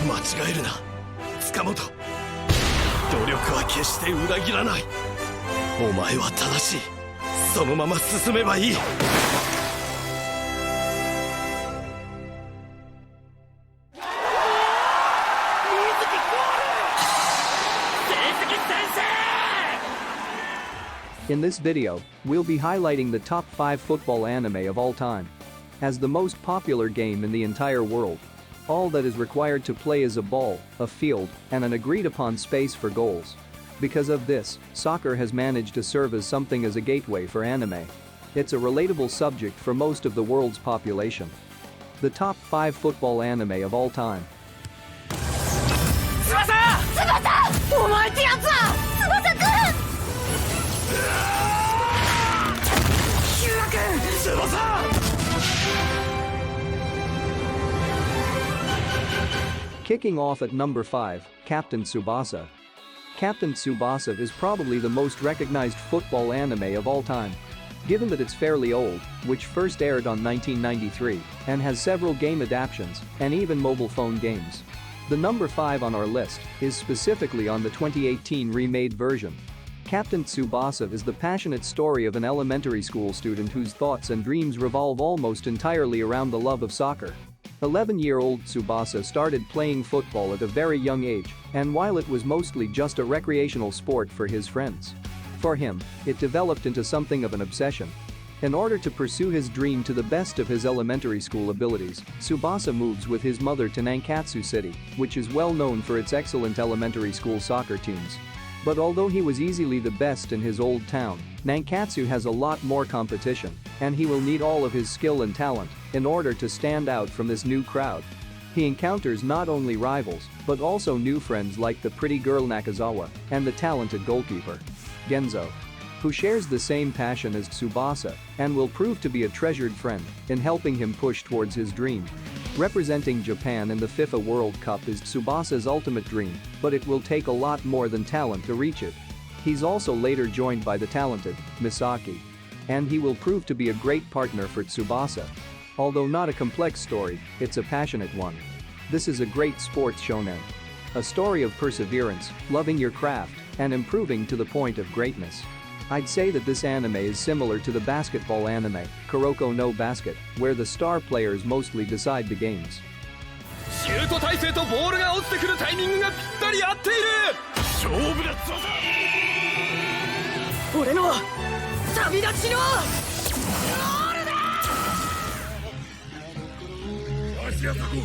間違えるな塚本。努力は決して裏切らない。お前は正しい。そのまま進めばいい。In this video, we'll be highlighting the top 5 football anime of all time. As the most popular game in the entire world, all that is required to play is a ball, a field, and an agreed-upon space for goals. Because of this, soccer has managed to serve as something as a gateway for anime. It's a relatable subject for most of the world's population. The top 5 football anime of all time. お前ってやつは翼くん。Kicking off at number 5, Captain Tsubasa. Captain Tsubasa is probably the most recognized football anime of all time. Given that it's fairly old, which first aired on 1993, and has several game adaptations, and even mobile phone games. The number 5 on our list is specifically on the 2018 remade version. Captain Tsubasa is the passionate story of an elementary school student whose thoughts and dreams revolve almost entirely around the love of soccer. 11-year-old Tsubasa started playing football at a very young age, and while it was mostly just a recreational sport for his friends, for him, it developed into something of an obsession. In order to pursue his dream to the best of his elementary school abilities, Tsubasa moves with his mother to Nankatsu City, which is well known for its excellent elementary school soccer teams. But although he was easily the best in his old town, Nankatsu has a lot more competition, and he will need all of his skill and talent in order to stand out from this new crowd. He encounters not only rivals, but also new friends like the pretty girl Nakazawa and the talented goalkeeper, Genzo, who shares the same passion as Tsubasa and will prove to be a treasured friend in helping him push towards his dream. Representing Japan in the FIFA World Cup is Tsubasa's ultimate dream, but it will take a lot more than talent to reach it. He's also later joined by the talented Misaki. And he will prove to be a great partner for Tsubasa. Although not a complex story, it's a passionate one. This is a great sports shonen. A story of perseverance, loving your craft, and improving to the point of greatness. I'd say that this anime is similar to the basketball anime, Kuroko no Basket, where the star players mostly decide the games. シュート体勢とボールが落ちてくるタイミングがぴったり合っている。勝負だ翼。俺の旅立ちのゴールだ。よしやさこ、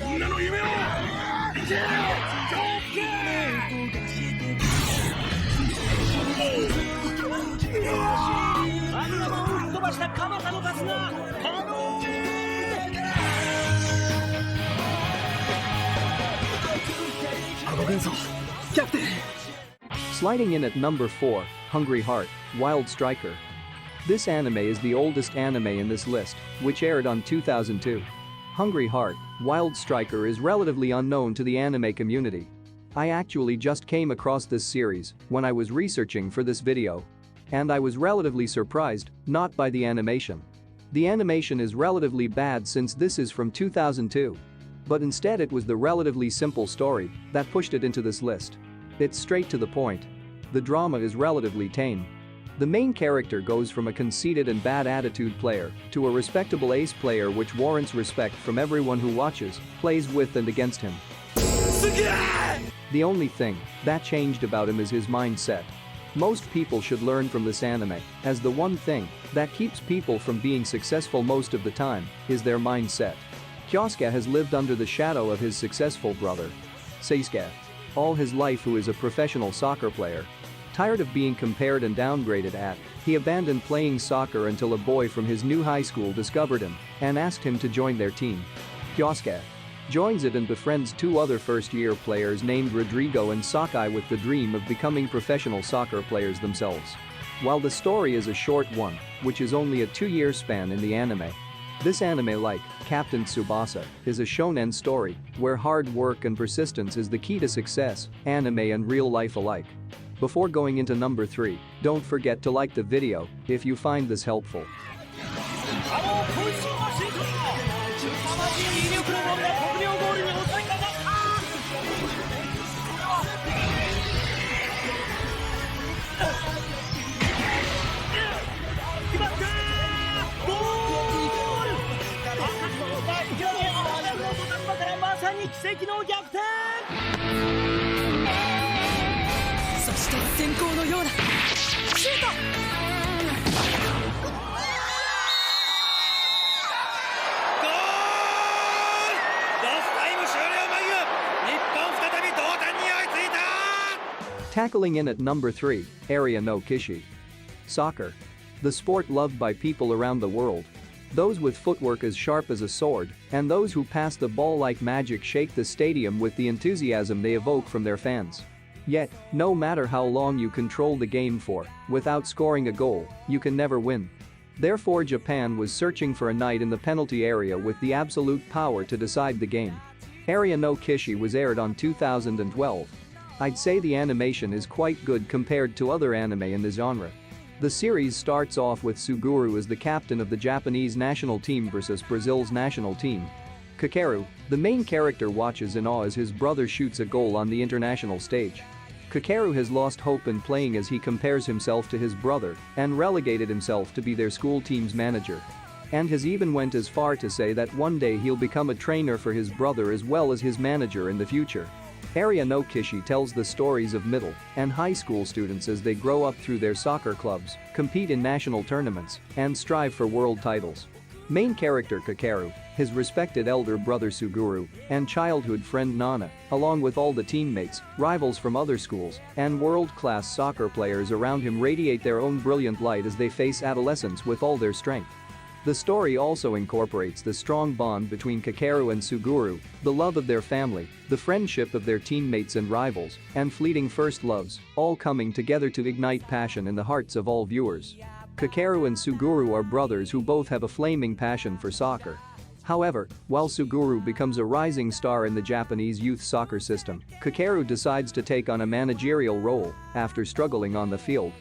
みんなの夢を行け。あんなもん吹っ飛ばした鎌田のパスがキャプテン。 Sliding in at number 4, Hungry Heart, Wild Striker. This anime is the oldest anime in this list, which aired on 2002. Hungry Heart, Wild Striker is relatively unknown to the anime community. I actually just came across this series when I was researching for this video. And I was relatively surprised, not by the animation. The animation is relatively bad since this is from 2002. But instead it was the relatively simple story that pushed it into this list. It's straight to the point. The drama is relatively tame. The main character goes from a conceited and bad attitude player to a respectable ace player which warrants respect from everyone who watches, plays with and against him. The only thing that changed about him is his mindset. Most people should learn from this anime, as the one thing that keeps people from being successful most of the time is their mindset. Kyosuke has lived under the shadow of his successful brother, Seisuke, all his life, who is a professional soccer player. Tired of being compared and downgraded he abandoned playing soccer until a boy from his new high school discovered him and asked him to join their team. Kyosuke joins it and befriends 2 other first-year players named Rodrigo and Sakai with the dream of becoming professional soccer players themselves. While the story is a short one, which is only a 2-year span in the anime, this anime, like Captain Tsubasa, is a shonen story where hard work and persistence is the key to success, anime and real life alike. Before going into number 3, don't forget to like the video if you find this helpful. に奇跡の逆転。そして先行のようだ。シュート。ゴール。ロスタイム終了間際、日本再び同点に追いついた。 Tackling in at number 3, Area no Kishi. Soccer. The sport loved by people around the world. Those with footwork as sharp as a sword, and those who pass the ball like magic shake the stadium with the enthusiasm they evoke from their fans. Yet, no matter how long you control the game for, without scoring a goal, you can never win. Therefore Japan was searching for a knight in the penalty area with the absolute power to decide the game. Area no Kishi was aired on 2012. I'd say the animation is quite good compared to other anime in the genre. The series starts off with Suguru as the captain of the Japanese national team versus Brazil's national team. Kakeru, the main character, watches in awe as his brother shoots a goal on the international stage. Kakeru has lost hope in playing as he compares himself to his brother and relegated himself to be their school team's manager. And has even went as far to say that one day he'll become a trainer for his brother as well as his manager in the future. Area no Kishi tells the stories of middle and high school students as they grow up through their soccer clubs, compete in national tournaments, and strive for world titles. Main character Kakeru, his respected elder brother Suguru, and childhood friend Nana, along with all the teammates, rivals from other schools, and world-class soccer players around him radiate their own brilliant light as they face adolescence with all their strength. The story also incorporates the strong bond between Kakeru and Suguru, the love of their family, the friendship of their teammates and rivals, and fleeting first loves, all coming together to ignite passion in the hearts of all viewers. Kakeru and Suguru are brothers who both have a flaming passion for soccer. However, while Suguru becomes a rising star in the Japanese youth soccer system, Kakeru decides to take on a managerial role after struggling on the field.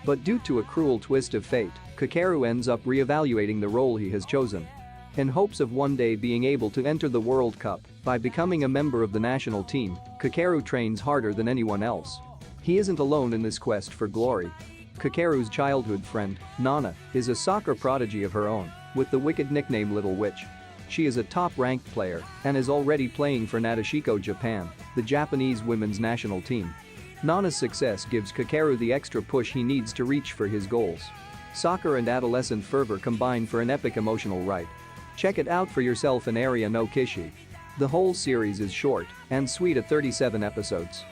But due to a cruel twist of fate, Kakeru ends up re-evaluating the role he has chosen. In hopes of one day being able to enter the World Cup by becoming a member of the national team, Kakeru trains harder than anyone else. He isn't alone in this quest for glory. Kakeru's childhood friend, Nana, is a soccer prodigy of her own, with the wicked nickname Little Witch. She is a top-ranked player and is already playing for Nadeshiko Japan, the Japanese women's national team. Nana's success gives Kakeru the extra push he needs to reach for his goals. Soccer and adolescent fervor combine for an epic emotional ride. Check it out for yourself in Area no Kishi. The whole series is short and sweet at 37 episodes. .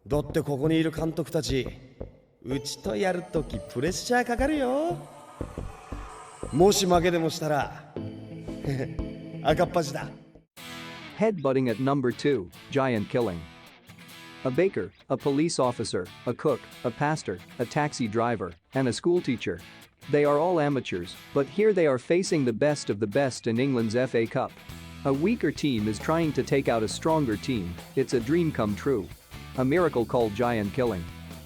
だってここにいる監督たち、うちとやるときプレッシャーかかるよ。もし負けでもしたら赤っ端だ。 Headbutting at number 2, Giant Killing. A baker, a police officer, a cook, a pastor, a taxi driver, and a schoolteacher. They are all amateurs, but here they are facing the best of the best in England's FA Cup. A weaker team is trying to take out a stronger team. It's a dream come true. A miracle called Giant Killing.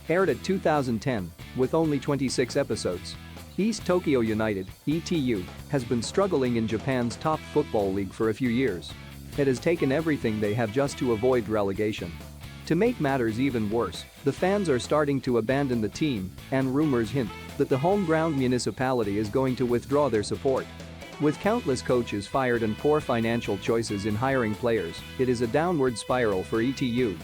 Aired at 2010, with only 26 episodes. East Tokyo United, ETU, has been struggling in Japan's top football league for a few years. It has taken everything they have just to avoid relegation. To make matters even worse, the fans are starting to abandon the team, and rumors hint that the home ground municipality is going to withdraw their support. With countless coaches fired and poor financial choices in hiring players, it is a downward spiral for ETU.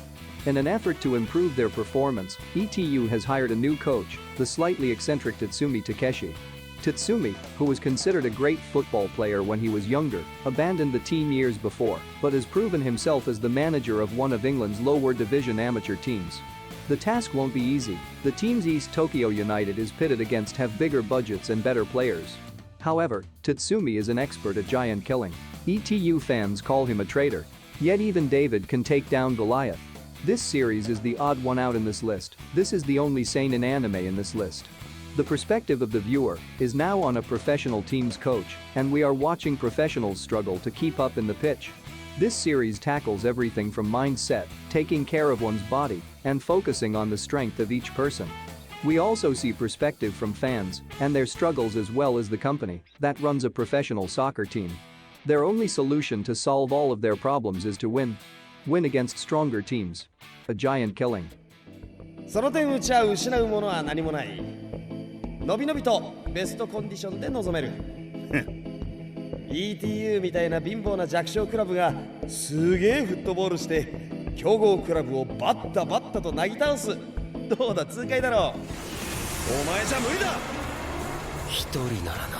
In an effort to improve their performance, ETU has hired a new coach, the slightly eccentric Tatsumi Takeshi. Tatsumi, who was considered a great football player when he was younger, abandoned the team years before, but has proven himself as the manager of one of England's lower division amateur teams. The task won't be easy. The teams East Tokyo United is pitted against have bigger budgets and better players. However, Tatsumi is an expert at giant killing. ETU fans call him a traitor. Yet even David can take down Goliath. This series is the odd one out in this list. This is the only seinen anime in this list. The perspective of the viewer is now on a professional team's coach, and we are watching professionals struggle to keep up in the pitch. This series tackles everything from mindset, taking care of one's body, and focusing on the strength of each person. We also see perspective from fans and their struggles as well as the company that runs a professional soccer team. Their only solution to solve all of their problems is to win. Win against stronger teams. A giant killing. その点うちは失うものは何もない。のびのびとベストコンディションで臨める。ETU みたいな貧乏な弱小クラブがすげえフットボールして強豪クラブをバッタバッタとなぎ倒す。どうだ痛快だろう。お前じゃ無理だ。一人ならな。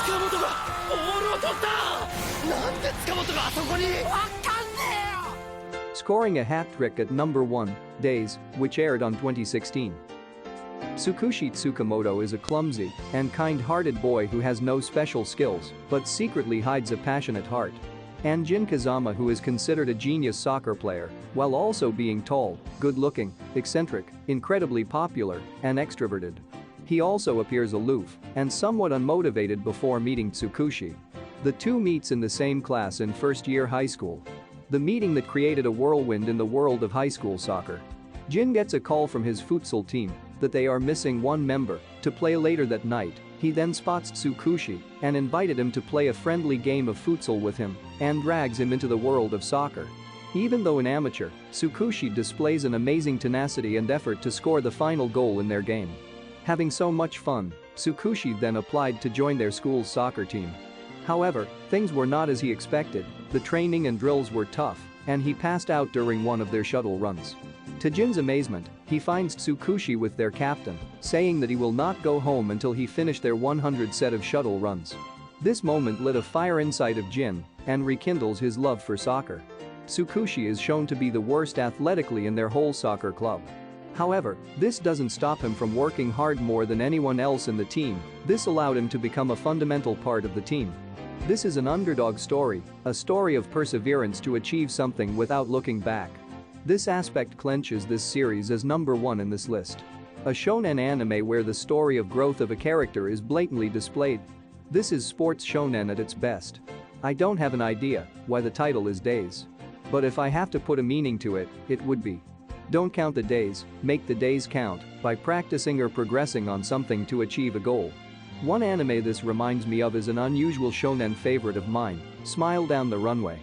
塚本がボールを取った。なんで塚本があそこに。わかんねえよ。Scoring a hat trick at number 1, Days, which aired on 2016. Tsukushi Tsukamoto is a clumsy and kind-hearted boy who has no special skills but secretly hides a passionate heart. And Jin Kazama, who is considered a genius soccer player, while also being tall, good-looking, eccentric, incredibly popular, and extroverted. He also appears aloof and somewhat unmotivated before meeting Tsukushi. The two meets in the same class in first-year high school. The meeting that created a whirlwind in the world of high school soccer. Jin gets a call from his futsal team that they are missing one member to play later that night. He then spots Tsukushi and invited him to play a friendly game of futsal with him and drags him into the world of soccer. Even though an amateur, Tsukushi displays an amazing tenacity and effort to score the final goal in their game. Having so much fun, Tsukushi then applied to join their school's soccer team. However, things were not as he expected. The training and drills were tough, and he passed out during one of their shuttle runs. To Jin's amazement, he finds Tsukushi with their captain, saying that he will not go home until he finished their 100 set of shuttle runs. This moment lit a fire inside of Jin and rekindles his love for soccer. Tsukushi is shown to be the worst athletically in their whole soccer club. However, this doesn't stop him from working hard more than anyone else in the team. This allowed him to become a fundamental part of the team. This is an underdog story, a story of perseverance to achieve something without looking back. This aspect clinches this series as number 1 in this list. A shonen anime where the story of growth of a character is blatantly displayed. This is sports shonen at its best. I don't have an idea why the title is Days. But if I have to put a meaning to it, it would be: don't count the days, make the days count by practicing or progressing on something to achieve a goal. One anime this reminds me of is an unusual shonen favorite of mine, Smile Down the Runway.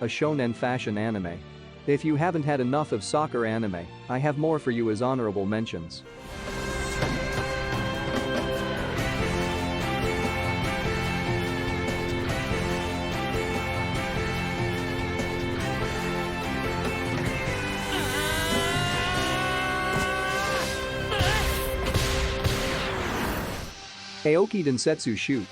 A shonen fashion anime. If you haven't had enough of soccer anime, I have more for you as honorable mentions. Aoki Densetsu Shoot,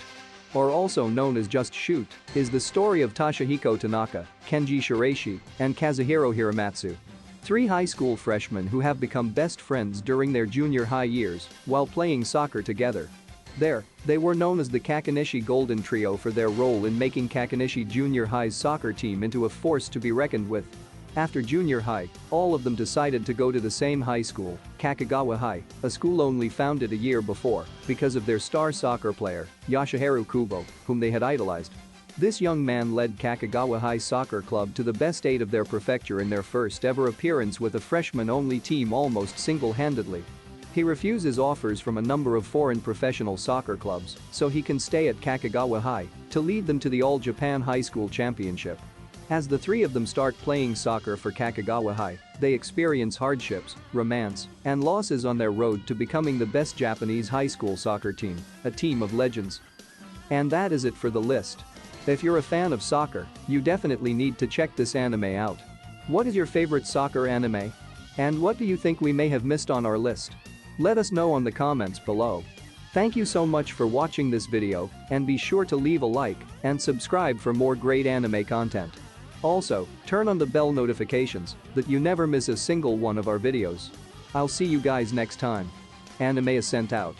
or also known as just Shoot, is the story of Toshihiko Tanaka, Kenji Shiraishi, and Kazuhiro Hiramatsu. 3 high school freshmen who have become best friends during their junior high years while playing soccer together. There, they were known as the Kakanishi Golden Trio for their role in making Kakanishi Junior High's soccer team into a force to be reckoned with. After junior high, all of them decided to go to the same high school, Kakagawa High, a school only founded a year before, because of their star soccer player, Yoshihiro Kubo, whom they had idolized. This young man led Kakagawa High Soccer Club to the best 8 of their prefecture in their first ever appearance with a freshman-only team almost single-handedly. He refuses offers from a number of foreign professional soccer clubs so he can stay at Kakagawa High to lead them to the All-Japan High School Championship. As the 3 of them start playing soccer for Kakagawa High, they experience hardships, romance, and losses on their road to becoming the best Japanese high school soccer team, a team of legends. And that is it for the list. If you're a fan of soccer, you definitely need to check this anime out. What is your favorite soccer anime? And what do you think we may have missed on our list? Let us know on the comments below. Thank you so much for watching this video, and be sure to leave a like and subscribe for more great anime content. Also, turn on the bell notifications that you never miss a single one of our videos. I'll see you guys next time. Anime is sent out.